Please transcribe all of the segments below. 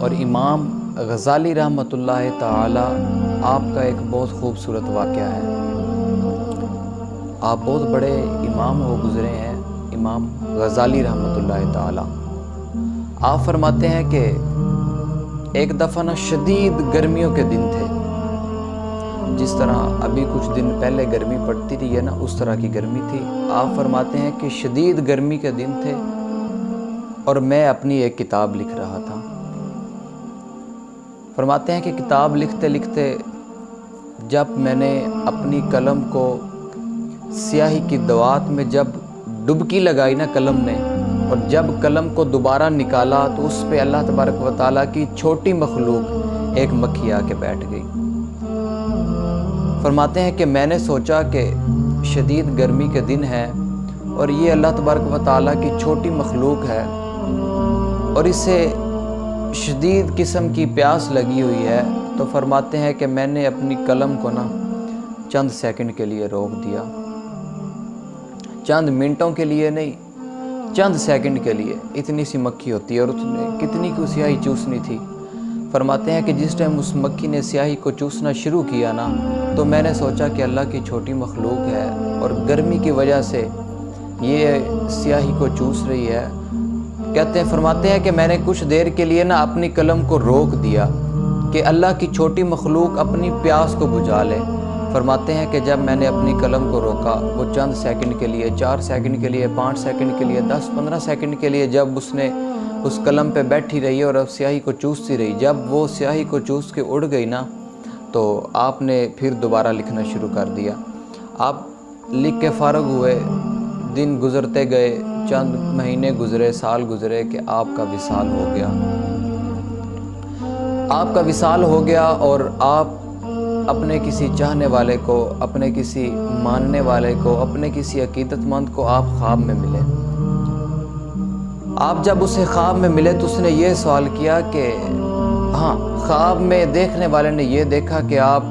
اور امام غزالی رحمۃ اللہ تعالی آپ کا ایک بہت خوبصورت واقعہ ہے۔ آپ بہت بڑے امام ہو گزرے ہیں، امام غزالی رحمۃ اللہ تعالی۔ آپ فرماتے ہیں کہ ایک دفعہ نا شدید گرمیوں کے دن تھے، جس طرح ابھی کچھ دن پہلے گرمی پڑتی رہی ہے نا، اس طرح کی گرمی تھی۔ آپ فرماتے ہیں کہ شدید گرمی کے دن تھے اور میں اپنی ایک کتاب لکھ رہا تھا۔ فرماتے ہیں کہ کتاب لکھتے لکھتے جب میں نے اپنی قلم کو سیاہی کی دوات میں جب ڈبکی لگائی نا قلم نے، اور جب قلم کو دوبارہ نکالا تو اس پہ اللہ تبارک و تعالیٰ کی چھوٹی مخلوق ایک مکھی آ کے بیٹھ گئی۔ فرماتے ہیں کہ میں نے سوچا کہ شدید گرمی کے دن ہے اور یہ اللہ تبارک و تعالیٰ کی چھوٹی مخلوق ہے اور اسے شدید قسم کی پیاس لگی ہوئی ہے، تو فرماتے ہیں کہ میں نے اپنی قلم کو نا چند سیکنڈ کے لیے روک دیا، چند منٹوں کے لیے نہیں، چند سیکنڈ کے لیے۔ اتنی سی مکھی ہوتی ہے اور اس نے کتنی کو سیاہی چوسنی تھی۔ فرماتے ہیں کہ جس ٹائم اس مکھی نے سیاہی کو چوسنا شروع کیا نا، تو میں نے سوچا کہ اللہ کی چھوٹی مخلوق ہے اور گرمی کی وجہ سے یہ سیاہی کو چوس رہی ہے۔ کہتے ہیں، فرماتے ہیں کہ میں نے کچھ دیر کے لیے نا اپنی قلم کو روک دیا کہ اللہ کی چھوٹی مخلوق اپنی پیاس کو بجھا لے۔ فرماتے ہیں کہ جب میں نے اپنی قلم کو روکا، وہ چند سیکنڈ کے لیے، 4 سیکنڈ کے لیے، 5 سیکنڈ کے لیے، 10-15 سیکنڈ کے لیے جب اس نے اس قلم پہ بیٹھی رہی اور اب سیاہی کو چوستی رہی، جب وہ سیاہی کو چوس کے اڑ گئی نا، تو آپ نے پھر دوبارہ لکھنا شروع کر دیا۔ آپ لکھ کے فارغ ہوئے، دن گزرتے گئے، چند مہینے گزرے، سال گزرے کہ آپ کا وصال ہو گیا۔ آپ کا وصال ہو گیا اور آپ اپنے کسی چاہنے والے کو، اپنے کسی ماننے والے کو، اپنے کسی عقیدت مند کو آپ خواب میں ملے۔ آپ جب اسے خواب میں ملے تو اس نے یہ سوال کیا کہ خواب میں دیکھنے والے نے یہ دیکھا کہ آپ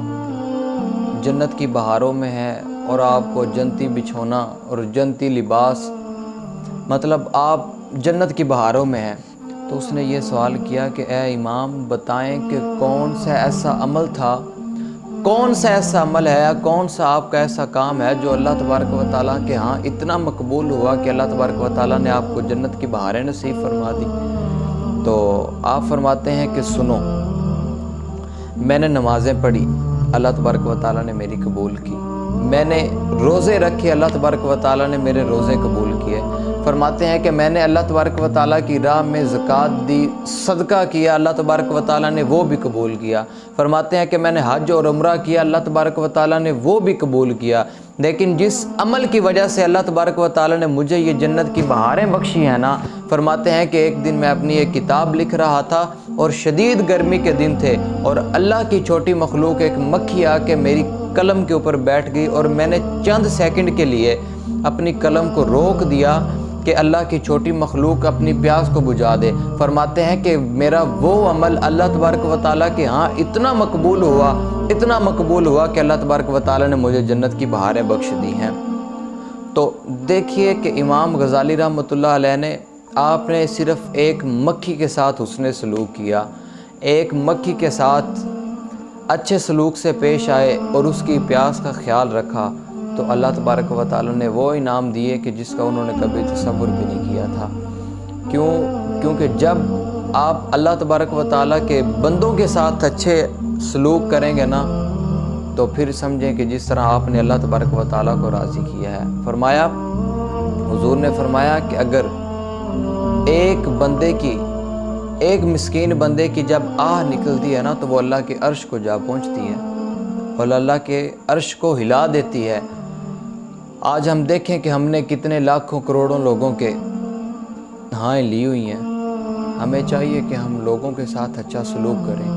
جنت کی بہاروں میں ہیں اور آپ کو جنتی بچھونا اور جنتی لباس، مطلب آپ جنت کی بہاروں میں ہیں۔ تو اس نے یہ سوال کیا کہ اے امام، بتائیں کہ کون سا ایسا عمل تھا، کون سا ایسا عمل ہے، کون سا آپ کا ایسا کام ہے جو اللہ تبارک و تعالیٰ کے ہاں اتنا مقبول ہوا کہ اللہ تبارک و تعالیٰ نے آپ کو جنت کی بہاریں نصیب فرما دی۔ تو آپ فرماتے ہیں کہ سنو، میں نے نمازیں پڑھی، اللہ تبارک و تعالیٰ نے میری قبول کی، میں نے روزے رکھے، اللہ تبارک و تعالیٰ نے میرے روزے قبول کیے۔ فرماتے ہیں کہ میں نے اللہ تبارک و تعالیٰ کی راہ میں زکوٰۃ دی، صدقہ کیا، اللہ تبارک و تعالیٰ نے وہ بھی قبول کیا۔ فرماتے ہیں کہ میں نے حج اور عمرہ کیا، اللہ تبارک و تعالیٰ نے وہ بھی قبول کیا۔ لیکن جس عمل کی وجہ سے اللہ تبارک و تعالیٰ نے مجھے یہ جنت کی بہاریں بخشی ہیں نا، فرماتے ہیں کہ ایک دن میں اپنی ایک کتاب لکھ رہا تھا اور شدید گرمی کے دن تھے اور اللہ کی چھوٹی مخلوق ایک مکھی آ کے میری قلم کے اوپر بیٹھ گئی اور میں نے چند سیکنڈ کے لیے اپنی قلم کو روک دیا کہ اللہ کی چھوٹی مخلوق اپنی پیاس کو بجھا دے۔ فرماتے ہیں کہ میرا وہ عمل اللہ تبارک و تعالیٰ کے ہاں اتنا مقبول ہوا کہ اللہ تبارک و تعالیٰ نے مجھے جنت کی بہاریں بخش دی ہیں۔ تو دیکھیے کہ امام غزالی رحمۃ اللہ علیہ نے، آپ نے صرف ایک مکھی کے ساتھ حسن سلوک کیا، ایک مکھی کے ساتھ اچھے سلوک سے پیش آئے اور اس کی پیاس کا خیال رکھا، تو اللہ تبارک و تعالیٰ نے وہ انعام دیے کہ جس کا انہوں نے کبھی تصور بھی نہیں کیا تھا۔ کیونکہ جب آپ اللہ تبارک و تعالیٰ کے بندوں کے ساتھ اچھے سلوک کریں گے نا، تو پھر سمجھیں کہ جس طرح آپ نے اللہ تبارک و تعالیٰ کو راضی کیا ہے۔ فرمایا، حضور نے فرمایا کہ اگر ایک مسکین بندے کی جب آہ نکلتی ہے نا، تو وہ اللہ کے عرش کو جا پہنچتی ہے اور اللہ کے عرش کو ہلا دیتی ہے۔ آج ہم دیکھیں کہ ہم نے کتنے لاکھوں کروڑوں لوگوں کے دعائیں لی ہوئی ہیں۔ ہمیں چاہیے کہ ہم لوگوں کے ساتھ اچھا سلوک کریں۔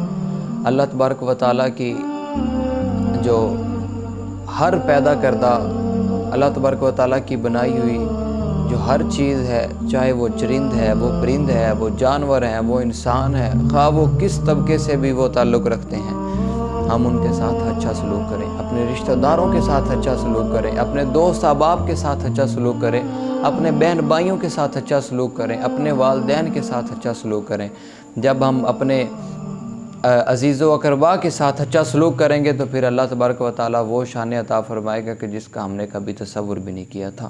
اللہ تبارک و تعالیٰ کی جو ہر پیدا کردہ، اللہ تبارک و تعالیٰ کی بنائی ہوئی جو ہر چیز ہے، چاہے وہ چرند ہے، وہ پرند ہے، وہ جانور ہیں، وہ انسان ہے، خواہ وہ کس طبقے سے بھی وہ تعلق رکھتے ہیں، ہم ان کے ساتھ اچھا سلوک کریں، اپنے رشتہ داروں کے ساتھ اچھا سلوک کریں، اپنے دوست احباب کے ساتھ اچھا سلوک کریں۔ اپنے بہن بھائیوں کے ساتھ اچھا سلوک کریں، اپنے والدین کے ساتھ اچھا سلوک کریں۔ جب ہم اپنے عزیز و اقربا کے ساتھ اچھا سلوک کریں گے تو پھر اللہ تبارک و تعالیٰ وہ شان عطا فرمائے گا کہ جس کا ہم نے کبھی تصور بھی نہیں کیا تھا۔